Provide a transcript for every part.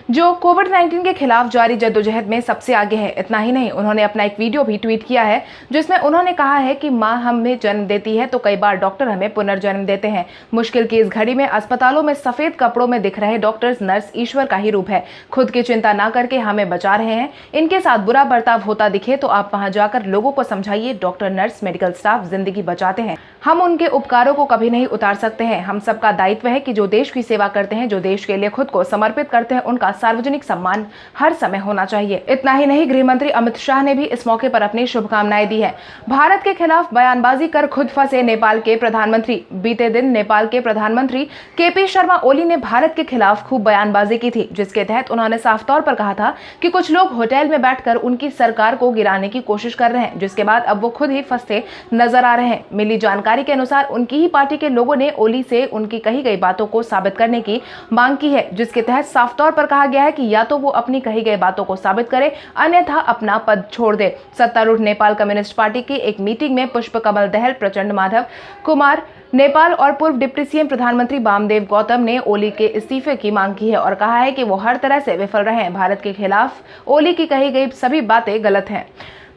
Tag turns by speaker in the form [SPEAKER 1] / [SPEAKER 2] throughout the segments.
[SPEAKER 1] जो कोविड-19 के खिलाफ जारी जद्दोजहद में सबसे आगे है। इतना ही नहीं, उन्होंने अपना एक वीडियो भी ट्वीट किया है जिसमें उन्होंने कहा है कि माँ हमें जन्म देती है तो कई बार डॉक्टर हमें पुनर्जन्म देते हैं। मुश्किल की इस घड़ी में अस्पतालों में सफेद कपड़ों में दिख रहे डॉक्टर्स, नर्स ईश्वर का ही रूप है। खुद की चिंता ना करके हमें बचा रहे हैं। इनके साथ बुरा बर्ताव होता दिखे तो आप वहां जाकर लोगों को समझाइए, डॉक्टर, नर्स, मेडिकल स्टाफ जिंदगी बचाते हैं। हम उनके उपकारों को कभी नहीं उतार सकते हैं। हम सबका दायित्व है कि जो देश की सेवा करते हैं, जो देश के लिए खुद को समर्पित करते हैं, उनका सार्वजनिक सम्मान हर समय होना चाहिए। इतना ही नहीं, गृह मंत्री अमित शाह ने भी इस मौके पर अपनी शुभकामनाएं दी है। भारत के खिलाफ बयानबाजी कर खुद फंसे नेपाल के प्रधानमंत्री। बीते दिन नेपाल के प्रधानमंत्री केपी शर्मा ओली ने भारत के खिलाफ खूब बयानबाजी की थी, जिसके तहत उन्होंने साफ तौर पर कहा था कि कुछ लोग होटल में बैठकर उनकी सरकार को गिराने की कोशिश कर रहे हैं, जिसके बाद अब वो खुद ही फंसते नजर आ रहे हैं। मिली जानकारी के अनुसार उनकी ही पार्टी के लोगों ने ओली से उनकी कही गई बातों को साबित करने की मांग की है, जिसके तहत साफ तौर पर कहा गया है कि या तो वो अपनी कही गई बातों को साबित करे, अन्यथा अपना पद छोड़ दे। सत्तारूढ़ नेपाल कम्युनिस्ट पार्टी की एक मीटिंग में पुष्प कमल दहल, प्रचंड माधव कुमार नेपाल और पूर्व डिप्टी सीएम प्रधानमंत्री वामदेव गौतम ने ओली के इस्तीफे की मांग की है और कहा है कि वो हर तरह से विफल रहे हैं। भारत के खिलाफ ओली की कही गई सभी बातें गलत हैं।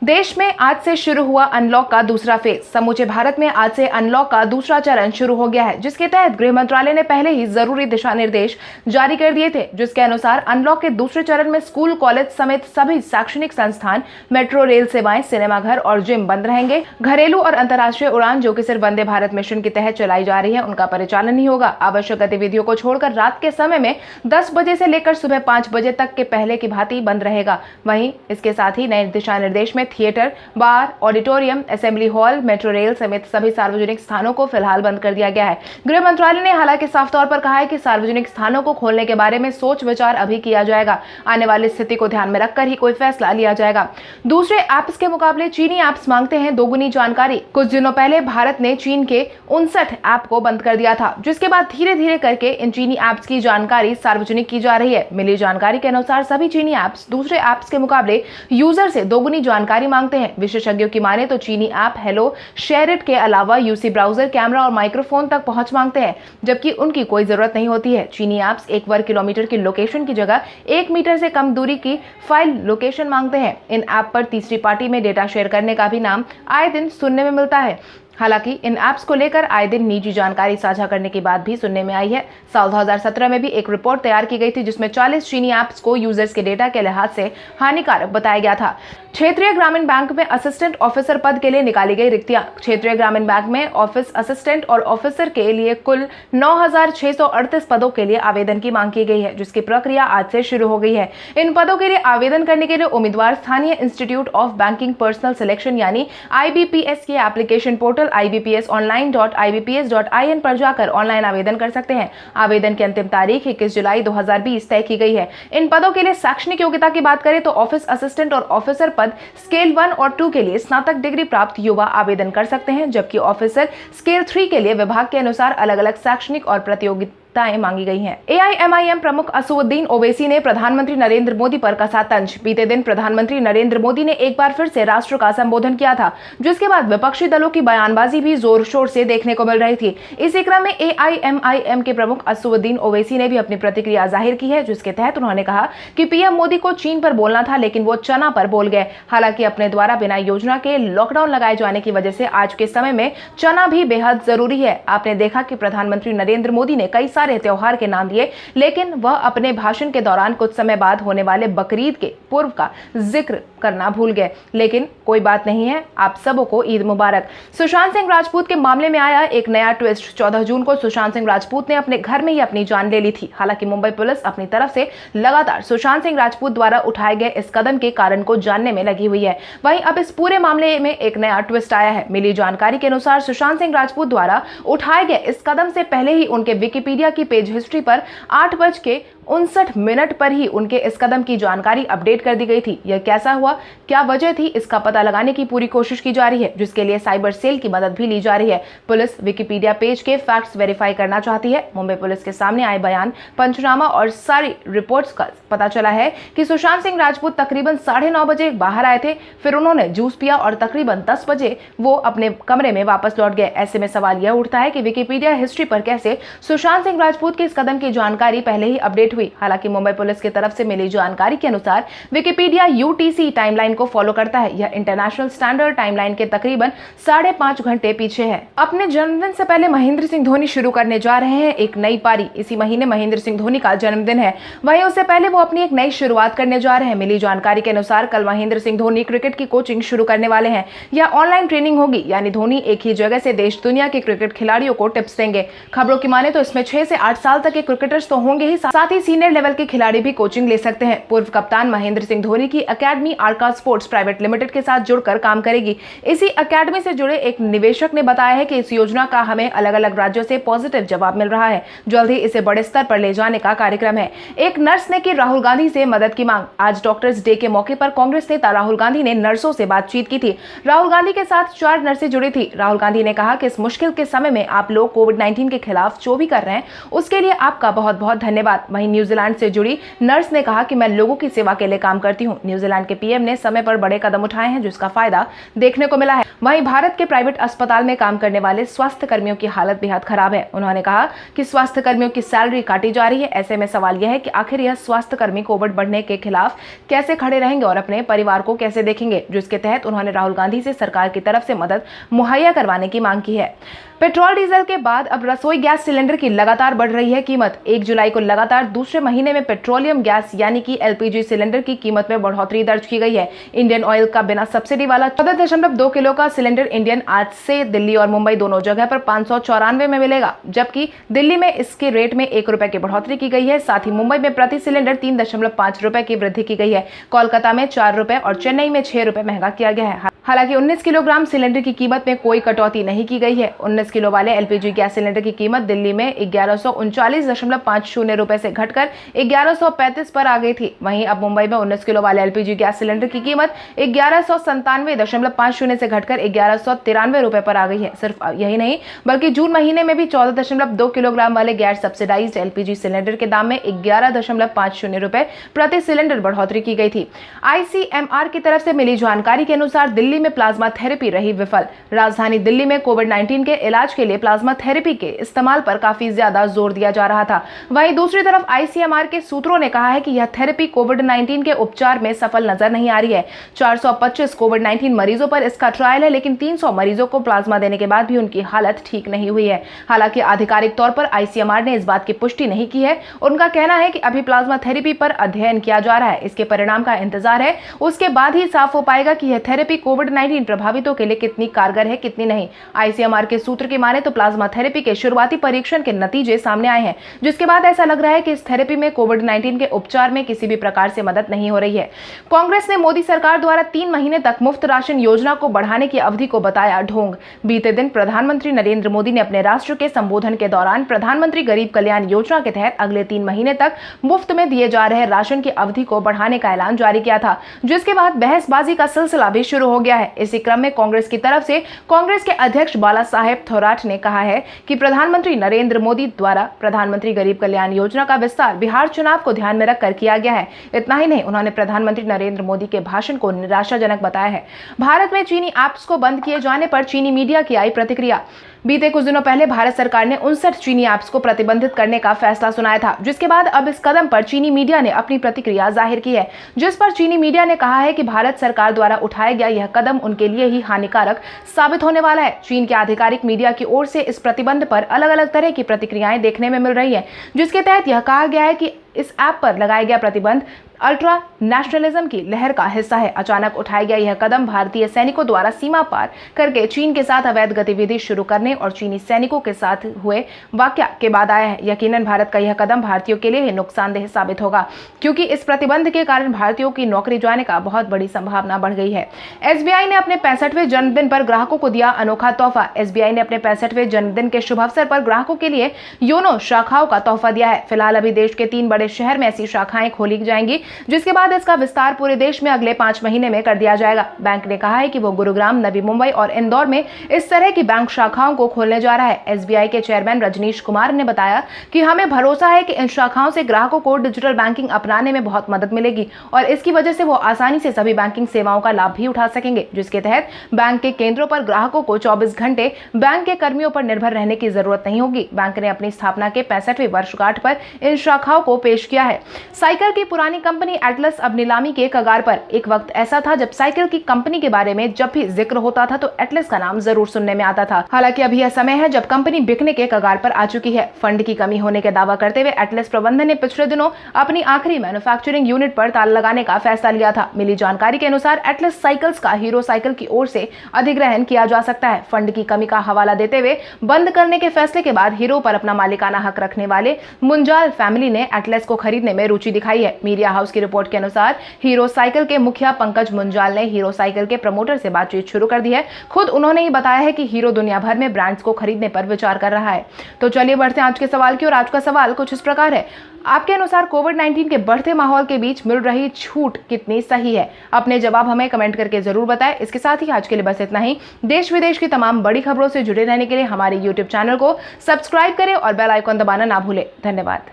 [SPEAKER 1] देश में आज से शुरू हुआ अनलॉक का दूसरा फेज। समूचे भारत में आज से अनलॉक का दूसरा चरण शुरू हो गया है, जिसके तहत गृह मंत्रालय ने पहले ही जरूरी दिशा निर्देश जारी कर दिए थे, जिसके अनुसार अनलॉक के दूसरे चरण में स्कूल, कॉलेज समेत सभी शैक्षणिक संस्थान, मेट्रो रेल सेवाएं, सिनेमाघर और जिम बंद रहेंगे। घरेलू और अंतर्राष्ट्रीय उड़ान जो कि सिर्फ वंदे भारत मिशन के तहत चलाई जा रही है, उनका परिचालन नहीं होगा। आवश्यक गतिविधियों को छोड़कर रात के समय में 10 बजे से लेकर सुबह 5 बजे तक के पहले की भांति बंद रहेगा। वहीं इसके साथ ही नए दिशा निर्देश में theatre, bar, auditorium, assembly hall, metro rail समेत सभी सार्वजनिक स्थानों को फिलहाल बंद कर दिया गया है। गृह मंत्रालय ने हालांकि साफ तौर पर कहा है कि सार्वजनिक स्थानों को खोलने के बारे में सोच विचार अभी किया जाएगा। आने वाली स्थिति को ध्यान में रखकर ही कोई फैसला लिया जाएगा। दूसरे ऐप्स के मुकाबले चीनी ऐप्स मांगते हैं दोगुनी जानकारी। कुछ दिनों पहले भारत ने चीन के 59 ऐप को बंद कर दिया था, जिसके बाद धीरे धीरे करके इन चीनी ऐप्स की जानकारी सार्वजनिक की जा रही है। मिली जानकारी के अनुसार सभी चीनी ऐप्स दूसरे ऐप्स के मुकाबले यूजर से दोगुनी जानकारी मांगते हैं। विशेषज्ञों की माने तो चीनी ऐप हेलो, शेयर इट के अलावा यूसी ब्राउजर, कैमरा और माइक्रोफोन तक पहुंच मांगते हैं, जबकि उनकी कोई जरूरत नहीं होती है। चीनी ऐप्स 1 वर्ग किलोमीटर की लोकेशन की जगह 1 मीटर से कम दूरी की फाइल लोकेशन मांगते हैं। इन ऐप पर तीसरी पार्टी में डेटा शेयर करने का भी नाम आए दिन सुनने में मिलता है। हालांकि इन ऐप्स को लेकर आए दिन निजी जानकारी साझा करने की बात भी सुनने में आई है। साल 2017 में भी एक रिपोर्ट तैयार की गई थी, जिसमें 40 चीनी ऐप्स को यूजर्स के डेटा के लिहाज से हानिकारक बताया गया था। क्षेत्रीय ग्रामीण बैंक में असिस्टेंट ऑफिसर पद के लिए निकाली गई रिक्तियां। क्षेत्रीय ग्रामीण बैंक में ऑफिस असिस्टेंट और ऑफिसर के लिए कुल 9,638 पदों के लिए आवेदन की मांग की गई है, जिसकी प्रक्रिया आज से शुरू हो गई है। इन पदों के लिए आवेदन करने के लिए उम्मीदवार स्थानीय institute of banking personal selection यानी IBPS के एप्लीकेशन पोर्टल ibpsonline.ibps.in पर जाकर ऑनलाइन आवेदन कर सकते हैं। आवेदन की अंतिम तारीख 21 जुलाई 2020 तय की गई है। इन पदों के लिए शैक्षणिक योग्यता की बात करें तो ऑफिस असिस्टेंट और ऑफिसर पद स्केल 1 और 2 के लिए स्नातक डिग्री प्राप्त युवा आवेदन कर सकते हैं, जबकि ऑफिसर स्केल 3 के लिए विभाग के अनुसार अलग अलग शैक्षणिक और प्रतियोगिताएं मांगी गई हैं। AIMIM प्रमुख असदुद्दीन ओवैसी ने प्रधानमंत्री नरेंद्र मोदी पर कसा तंज। बीते दिन प्रधानमंत्री नरेंद्र मोदी ने एक बार फिर से राष्ट्र का संबोधन किया था, जिसके बाद विपक्षी दलों की बयानबाजी भी जोर शोर से देखने को मिल रही थी। इसी क्रम में AIMIM के प्रमुख असदुद्दीन ओवैसी ने भी अपनी प्रतिक्रिया जाहिर की है, जिसके तहत उन्होंने कहा कि PM मोदी को चीन पर बोलना था, लेकिन वो चना पर बोल गए। हालांकि अपने द्वारा बिना योजना के लॉकडाउन लगाए जाने की वजह से आज के समय में चना भी बेहद जरूरी है। आपने देखा कि प्रधानमंत्री नरेंद्र मोदी ने कई सारे त्योहार के नाम लिए, लेकिन वह अपने भाषण के दौरान कुछ समय बाद होने वाले बकरीद के पूर्व का जिक्र करना भूल गए। लेकिन कोई बात नहीं है, आप सबको ईद मुबारक। सुशांत सिंह राजपूत के मामले में आया एक नया ट्विस्ट। 14 जून को सुशांत सिंह राजपूत ने अपने घर में ही अपनी जान ले ली थी। हालांकि मुंबई पुलिस अपनी तरफ से लगातार सुशांत सिंह राजपूत द्वारा उठाए गए इस कदम के कारण को जानने में लगी हुई है। वहीं अब इस पूरे मामले में एक नया ट्विस्ट आया है। मिली जानकारी के अनुसार सुशांत सिंह राजपूत द्वारा उठाए गए इस कदम से पहले ही उनके विकिपीडिया की पेज हिस्ट्री पर 8:59 पर ही उनके इस कदम की जानकारी अपडेट कर दी गई थी। यह कैसा हुआ, क्या वजह थी, इसका पता लगाने की पूरी कोशिश की जा रही है, जिसके लिए साइबर सेल की मदद भी ली जा रही है। पुलिस विकिपीडिया पेज के फैक्ट्स वेरीफाई करना चाहती है। मुंबई पुलिस के सामने आए बयान, पंचनामा और सारी रिपोर्ट्स का पता चला है कि सुशांत सिंह राजपूत तकरीबन 9:30 बजे बाहर आए थे, फिर उन्होंने जूस पिया और तकरीबन 10 बजे वो अपने कमरे में वापस लौट गए। ऐसे में सवाल यह उठता है कि विकिपीडिया हिस्ट्री पर कैसे सुशांत सिंह राजपूत के इस कदम की जानकारी पहले ही अपडेट अपडेट हुई। हालांकि मुंबई पुलिस की तरफ से मिली जानकारी के अनुसार विकिपीडिया यूटीसी टाइमलाइन को फॉलो करता है। यह इंटरनेशनल स्टैंडर्ड टाइमलाइन के तकरीबन 5.5 घंटे पीछे है। अपने जन्मदिन से पहले महेंद्र सिंह धोनी शुरू करने जा रहे हैं एक नई पारी। इसी महीने महेंद्र सिंह धोनी का जन्मदिन है, वहीं उससे पहले वो अपनी एक नई शुरुआत करने जा रहे हैं। मिली जानकारी के अनुसार कल महेंद्र सिंह धोनी क्रिकेट की कोचिंग शुरू करने वाले हैं। यह ऑनलाइन ट्रेनिंग होगी, यानी धोनी एक ही जगह से देश दुनिया के क्रिकेट खिलाड़ियों को टिप्स देंगे। खबरों की माने तो इसमें 6 से 8 साल तक के क्रिकेटर्स तो होंगे ही, साथ ही सीनियर लेवल के खिलाड़ी भी कोचिंग ले सकते हैं। पूर्व कप्तान महेंद्र सिंह धोनी की अकेडमी आर्का स्पोर्ट्स प्राइवेट लिमिटेड के साथ जुड़कर काम करेगी। इसी अकेडमी से जुड़े एक निवेशक ने बताया है कि इस योजना का हमें अलग अलग राज्यों से पॉजिटिव जवाब मिल रहा है। जल्द ही इसे बड़े स्तर पर ले जाने का कार्यक्रम है। एक नर्स ने की राहुल गांधी से मदद की मांग। आज डॉक्टर्स डे के मौके पर कांग्रेस नेता राहुल गांधी ने नर्सों से बातचीत की थी। राहुल गांधी के साथ 4 नर्सें जुड़ी थी। राहुल गांधी ने कहा कि इस मुश्किल के समय में आप लोग कोविड-19 के खिलाफ जो भी कर रहे हैं उसके लिए आपका बहुत बहुत धन्यवाद। वहीं न्यूजीलैंड से जुड़ी नर्स ने कहा कि मैं लोगों की सेवा के लिए काम करती हूं। न्यूजीलैंड के पीएम ने समय पर बड़े कदम उठाए हैं, जिसका फायदा देखने को मिला है। वहीं भारत के प्राइवेट अस्पताल में काम करने वाले स्वास्थ्य कर्मियों की हालत बेहद खराब है। उन्होंने कहा कि स्वास्थ्य कर्मियों की सैलरी काटी जा रही है। ऐसे में सवाल यह है कि आखिर यह स्वास्थ्य कर्मी कोविड बढ़ने के खिलाफ कैसे खड़े रहेंगे और अपने परिवार को कैसे देखेंगे, जिसके तहत उन्होंने राहुल गांधी से सरकार की तरफ से मदद मुहैया करवाने की मांग की है। पेट्रोल डीजल के बाद अब रसोई गैस सिलेंडर की लगातार बढ़ रही है कीमत। 1 जुलाई को लगातार दूसरे महीने में पेट्रोलियम गैस यानी कि एलपीजी सिलेंडर की कीमत में बढ़ोतरी दर्ज की गई है। इंडियन ऑयल का बिना सब्सिडी वाला 14.2 किलो का सिलेंडर इंडियन आज से दिल्ली और मुंबई दोनों जगह पर 594 में मिलेगा, जबकि दिल्ली में इसके रेट में 1 रुपए की बढ़ोतरी की गई है। साथ ही मुंबई में प्रति सिलेंडर 3.5 रुपए की वृद्धि की गई है। कोलकाता में 4 रुपए और चेन्नई में 6 रुपए महंगा किया गया है। हालांकि 19 किलोग्राम सिलेंडर की कीमत में कोई कटौती नहीं की गई है। 19 किलो वाले एलपीजी गैस सिलेंडर की कीमत दिल्ली में 1139.50 रुपए से घटकर 1135 पर आ गई थी। वहीं अब मुंबई में 19 किलो वाले एलपीजी गैस सिलेंडर की कीमत 1197.50 से घटकर 1193 रुपए पर आ गई है। सिर्फ यही नहीं, बल्कि जून महीने में भी 14.2 किलोग्राम वाले गैर सब्सिडाइज्ड एलपीजी सिलेंडर के दाम में 11.50 रुपए प्रति सिलेंडर बढ़ोतरी की गई थी। आईसीएमआर की तरफ से मिली जानकारी के अनुसार दिल्ली में प्लाज्मा थेरेपी रही विफल। राजधानी दिल्ली में कोविड-19 के इलाज के लिए प्लाज्मा थेरेपी के इस्तेमाल पर काफी ज्यादा जोर दिया जा रहा था। वहीं दूसरी तरफ आईसीएमआर के सूत्रों ने कहा है कि यह थेरेपी कोविड-19 के उपचार में सफल नजर नहीं आ रही है। 425 कोविड-19 मरीजों पर इसका ट्रायल है, लेकिन 300 मरीजों को प्लाज्मा देने के बाद भी उनकी हालत ठीक नहीं हुई है। हालांकि आधिकारिक तौर पर आईसीएमआर ने इस बात की पुष्टि नहीं की है। उनका कहना है कि अभी प्लाज्मा थेरेपी पर अध्ययन किया जा रहा है। इसके परिणाम का इंतजार है, उसके बाद ही साफ हो पाएगा कि यह थेरेपी कोविड-19 प्रभावितों के लिए कितनी कारगर है, कितनी नहीं। आईसीएमआर के सूत्र की माने तो प्लाज्मा थेरेपी के शुरुआती परीक्षण के नतीजे सामने आए हैं, जिसके बाद ऐसा लग रहा है कि इस थेरेपी में कोविड-19 के उपचार में किसी भी प्रकार से मदद नहीं हो रही है। कांग्रेस ने मोदी सरकार द्वारा 3 महीने तक मुफ्त राशन योजना को बढ़ाने की अवधि को बताया ढोंग। बीते दिन प्रधानमंत्री नरेंद्र मोदी ने अपने राष्ट्र के संबोधन के दौरान प्रधानमंत्री गरीब कल्याण योजना के तहत अगले 3 महीने तक मुफ्त में दिए जा रहे राशन की अवधि को बढ़ाने का ऐलान जारी किया था, जिसके बाद बहसबाजी का सिलसिला भी शुरू हो गया है। इसी क्रम में कांग्रेस की तरफ से कांग्रेस के अध्यक्ष बाला साहेब थोराट ने कहा है कि प्रधानमंत्री नरेंद्र मोदी द्वारा प्रधानमंत्री गरीब कल्याण योजना का विस्तार बिहार चुनाव को ध्यान में रखकर किया गया है। इतना ही नहीं, उन्होंने प्रधानमंत्री नरेंद्र मोदी के भाषण को निराशाजनक बताया है। भारत में चीनी ऐप्स को बंद किए जाने पर चीनी मीडिया की आई प्रतिक्रिया। बीते कुछ दिनों पहले भारत सरकार ने 59 चीनी ऐप्स को प्रतिबंधित करने का फैसला सुनाया था, जिसके बाद अब इस कदम पर चीनी मीडिया ने अपनी प्रतिक्रिया जाहिर की है, जिस पर चीनी मीडिया ने कहा है कि भारत सरकार द्वारा उठाया गया यह कदम उनके लिए ही हानिकारक साबित होने वाला है। चीन के आधिकारिक मीडिया की ओर से इस प्रतिबंध पर अलग अलग तरह की प्रतिक्रियाएं देखने में मिल रही है, जिसके तहत यह कहा गया है कि इस ऐप पर लगाया गया प्रतिबंध अल्ट्रा नेशनलिज्म की लहर का हिस्सा है। अचानक उठाया गया यह कदम भारतीय सैनिकों द्वारा सीमा पार करके चीन के साथ अवैध गतिविधि शुरू करने और चीनी सैनिकों के साथ हुए वाकया के बाद आया है। यकीनन भारत का यह कदम भारतीयों के लिए नुकसानदेह साबित होगा, क्योंकि इस प्रतिबंध के कारण भारतीयों की नौकरी जाने का बहुत बड़ी संभावना बढ़ गई है। एसबीआई ने अपने 65वें जन्मदिन पर ग्राहकों को दिया अनोखा तोहफा। एसबीआई ने अपने 65वें जन्मदिन के शुभ अवसर पर ग्राहकों के लिए योनो शाखाओं का तोहफा दिया है। फिलहाल अभी देश के 3 बड़े शहर में ऐसी शाखाएं खोली जाएंगी, जिसके बाद इसका विस्तार पूरे देश में अगले 5 महीने में कर दिया जाएगा। बैंक ने कहा है कि वो गुरुग्राम, नवी मुंबई और इंदौर में इस तरह की बैंक शाखाओं को खोलने जा रहा है। एसबीआई के चेयरमैन रजनीश कुमार ने बताया कि हमें भरोसा है कि इन शाखाओं से ग्राहकों को डिजिटल बैंकिंग अपनाने में बहुत मदद मिलेगी और इसकी वजह से वो आसानी से सभी बैंकिंग सेवाओं का लाभ भी उठा सकेंगे, जिसके तहत बैंक के केंद्रों पर ग्राहकों को 24 घंटे बैंक के कर्मियों पर निर्भर रहने की जरूरत नहीं होगी। बैंक ने अपनी स्थापना के 65वें वर्षगांठ पर इन शाखाओं को पेश पेश किया है। साइकिल की पुरानी कंपनी एटलस अब नीलामी के कगार पर। एक वक्त ऐसा था जब साइकिल की कंपनी के बारे में जब भी जिक्र होता था तो एटलस का नाम जरूर सुनने में आता था। हालांकि अभी यह समय है जब कंपनी बिकने के कगार पर आ चुकी है। फंड की कमी होने के दावा करते हुए एटलस प्रबंधन ने पिछले दिनों अपनी आखिरी मैन्युफैक्चरिंग यूनिट पर ताला लगाने का फैसला लिया था। मिली जानकारी के अनुसार एटलस साइकिल्स का हीरो साइकिल की ओर से अधिग्रहण किया जा सकता है। फंड की कमी का हवाला देते हुए बंद करने के फैसले के बाद हीरो पर अपना मालिकाना हक रखने वाले मुंजाल फैमिली ने एटलस को खरीदने में रुचि दिखाई है। मीडिया हाउस की रिपोर्ट के अनुसार हीरो साइकिल के मुखिया पंकज मुंजाल ने हीरो साइकिल के प्रमोटर से बातचीत शुरू कर दी है। खुद उन्होंने ही बताया है कि हीरो दुनिया भर में ब्रांड्स को खरीदने पर विचार कर रहा है। तो चलिए बढ़ते हैं आज के सवाल की ओर। आज का सवाल कुछ इस प्रकार है, आपके अनुसार कोविड-19 के बढ़ते माहौल के बीच मिल रही छूट कितनी सही है? अपने जवाब हमें कमेंट करके जरूर बताएं। इसके साथ ही आज के लिए बस इतना ही। देश विदेश की तमाम बड़ी खबरों से जुड़े रहने के लिए हमारे YouTube चैनल को सब्सक्राइब करें और बेल आइकॉन दबाना ना भूलें। धन्यवाद।